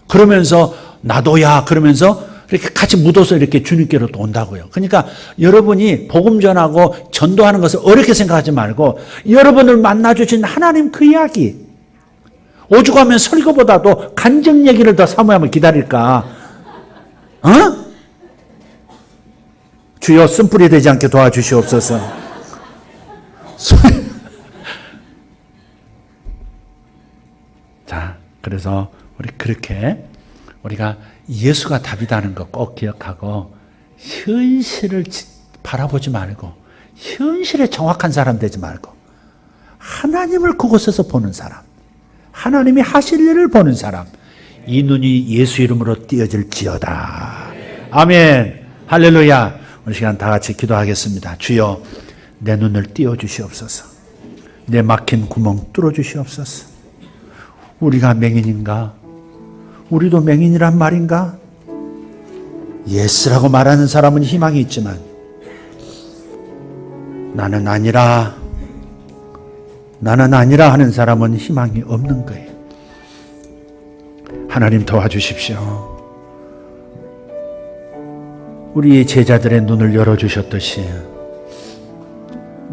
그러면서 나도야 그러면서 이렇게 같이 묻어서 이렇게 주님께로 또 온다고요. 그러니까 여러분이 복음 전하고 전도하는 것을 어렵게 생각하지 말고 여러분을 만나주신 하나님 그 이야기, 오죽하면 설교보다도 간증 얘기를 더 사모하면 기다릴까? 주여, 쓴뿌리 되지 않게 도와주시옵소서. 자, 그래서 우리 그렇게 우리가 예수가 답이다는 거 꼭 기억하고 현실을 바라보지 말고 현실에 정확한 사람 되지 말고 하나님을 그곳에서 보는 사람, 하나님이 하실 일을 보는 사람, 이 눈이 예수 이름으로 띄어질지어다. 아멘. 할렐루야. 오늘 시간 다 같이 기도하겠습니다. 주여, 내 눈을 띄워주시옵소서. 내 막힌 구멍 뚫어주시옵소서. 우리가 맹인인가? 우리도 맹인이란 말인가? 예스라고 말하는 사람은 희망이 있지만 나는 아니라 하는 사람은 희망이 없는 거예요. 하나님 도와주십시오. 우리 제자들의 눈을 열어주셨듯이,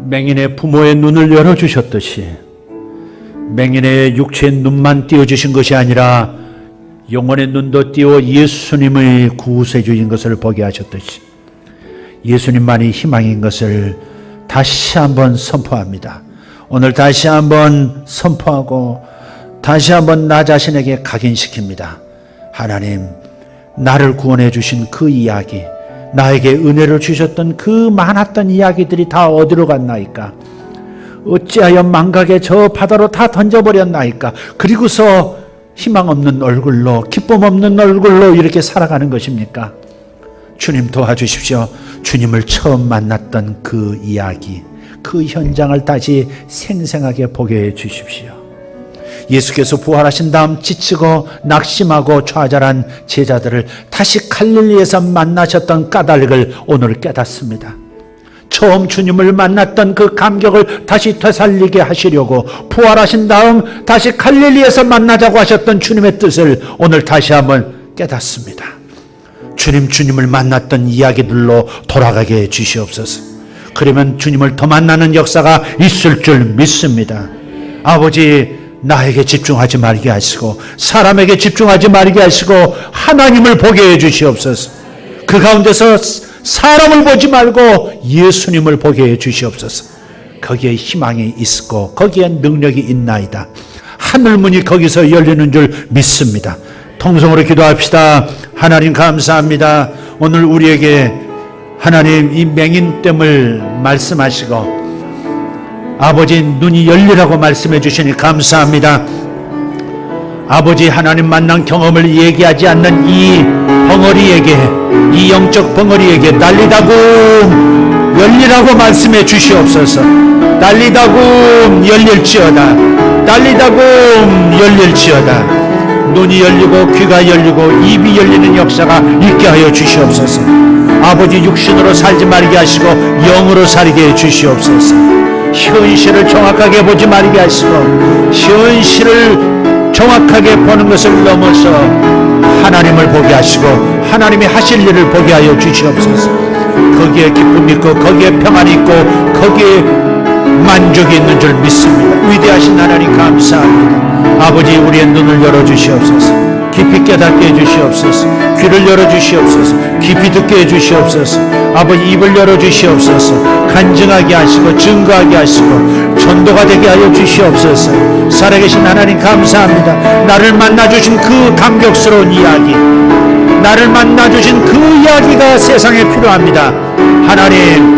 맹인의 부모의 눈을 열어주셨듯이, 맹인의 육체의 눈만 띄워주신 것이 아니라 영혼의 눈도 띄워 예수님의 구세주인 것을 보게 하셨듯이 예수님만이 희망인 것을 다시 한번 선포합니다. 오늘 다시 한번 선포하고 다시 한번 나 자신에게 각인시킵니다. 하나님, 나를 구원해 주신 그 이야기, 나에게 은혜를 주셨던 그 많았던 이야기들이 다 어디로 갔나이까? 어찌하여 망각의 저 바다로 다 던져버렸나이까? 그리고서 희망 없는 얼굴로, 기쁨 없는 얼굴로 이렇게 살아가는 것입니까? 주님 도와주십시오. 주님을 처음 만났던 그 이야기, 그 현장을 다시 생생하게 보게 해 주십시오. 예수께서 부활하신 다음 지치고 낙심하고 좌절한 제자들을 다시 갈릴리에서 만나셨던 까닭을 오늘 깨닫습니다. 처음 주님을 만났던 그 감격을 다시 되살리게 하시려고 부활하신 다음 다시 갈릴리에서 만나자고 하셨던 주님의 뜻을 오늘 다시 한번 깨닫습니다. 주님을 만났던 이야기들로 돌아가게 해 주시옵소서. 그러면 주님을 더 만나는 역사가 있을 줄 믿습니다. 아버지, 나에게 집중하지 말게 하시고 사람에게 집중하지 말게 하시고 하나님을 보게 해 주시옵소서. 그 가운데서 사람을 보지 말고 예수님을 보게 해 주시옵소서. 거기에 희망이 있고 거기에 능력이 있나이다. 하늘문이 거기서 열리는 줄 믿습니다. 통성으로 기도합시다. 하나님 감사합니다. 오늘 우리에게 하나님 이 맹인됨을 말씀하시고 아버지 눈이 열리라고 말씀해 주시니 감사합니다. 아버지, 하나님 만난 경험을 얘기하지 않는 이 벙어리에게, 이 영적 벙어리에게 달리다굼 열리라고 말씀해 주시옵소서. 달리다굼 열릴지어다. 달리다굼 열릴지어다. 눈이 열리고 귀가 열리고 입이 열리는 역사가 있게 하여 주시옵소서. 아버지, 육신으로 살지 말게 하시고 영으로 살게 해 주시옵소서. 현실을 정확하게 보지 말게 하시고 현실을 정확하게 보는 것을 넘어서 하나님을 보게 하시고 하나님이 하실 일을 보게 하여 주시옵소서. 거기에 기쁨이 있고 거기에 평안이 있고 거기에 만족이 있는 줄 믿습니다. 위대하신 하나님 감사합니다. 아버지, 우리의 눈을 열어주시옵소서. 깊이 깨닫게 해주시옵소서. 귀를 열어주시옵소서. 깊이 듣게 해주시옵소서. 아버지, 입을 열어주시옵소서. 간증하게 하시고 증거하게 하시고 전도가 되게 하여 주시옵소서. 살아계신 하나님 감사합니다. 나를 만나주신 그 감격스러운 이야기, 나를 만나주신 그 이야기가 세상에 필요합니다. 하나님,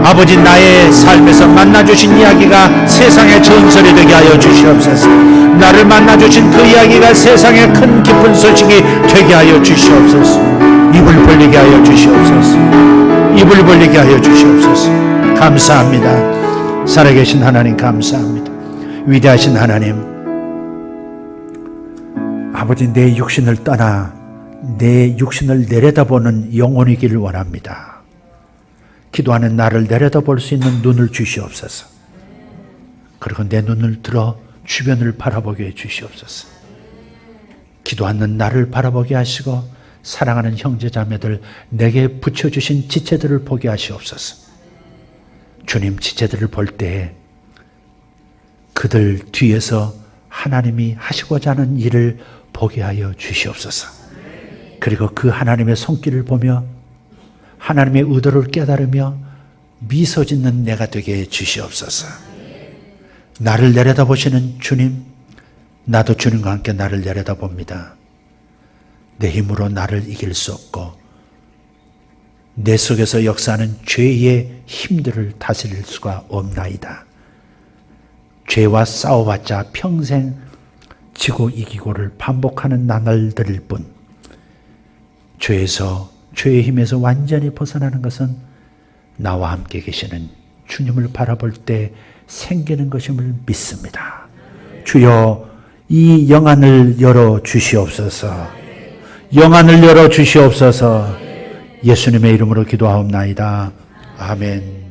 아버지, 나의 삶에서 만나주신 이야기가 세상의 전설이 되게 하여 주시옵소서. 나를 만나주신 그 이야기가 세상의 큰 기쁜 소식이 되게 하여 주시옵소서. 입을 벌리게 하여 주시옵소서. 입을 벌리게 하여 주시옵소서. 감사합니다. 살아계신 하나님 감사합니다. 위대하신 하나님, 아버지, 내 육신을 떠나 내 육신을 내려다보는 영혼이기를 원합니다. 기도하는 나를 내려다볼 수 있는 눈을 주시옵소서. 그리고 내 눈을 들어 주변을 바라보게 해 주시옵소서. 기도하는 나를 바라보게 하시고 사랑하는 형제자매들, 내게 붙여주신 지체들을 보게 하시옵소서. 주님, 지체들을 볼 때에 그들 뒤에서 하나님이 하시고자 하는 일을 보게 하여 주시옵소서. 그리고 그 하나님의 손길을 보며 하나님의 의도를 깨달으며 미소 짓는 내가 되게 해 주시옵소서. 나를 내려다보시는 주님, 나도 주님과 함께 나를 내려다봅니다. 내 힘으로 나를 이길 수 없고 내 속에서 역사하는 죄의 힘들을 다스릴 수가 없나이다. 죄와 싸워봤자 평생 지고 이기고를 반복하는 나날들일 뿐, 죄의 힘에서 완전히 벗어나는 것은 나와 함께 계시는 주님을 바라볼 때 생기는 것임을 믿습니다. 주여, 이 영안을 열어 주시옵소서. 영안을 열어 주시옵소서. 예수님의 이름으로 기도하옵나이다. 아멘.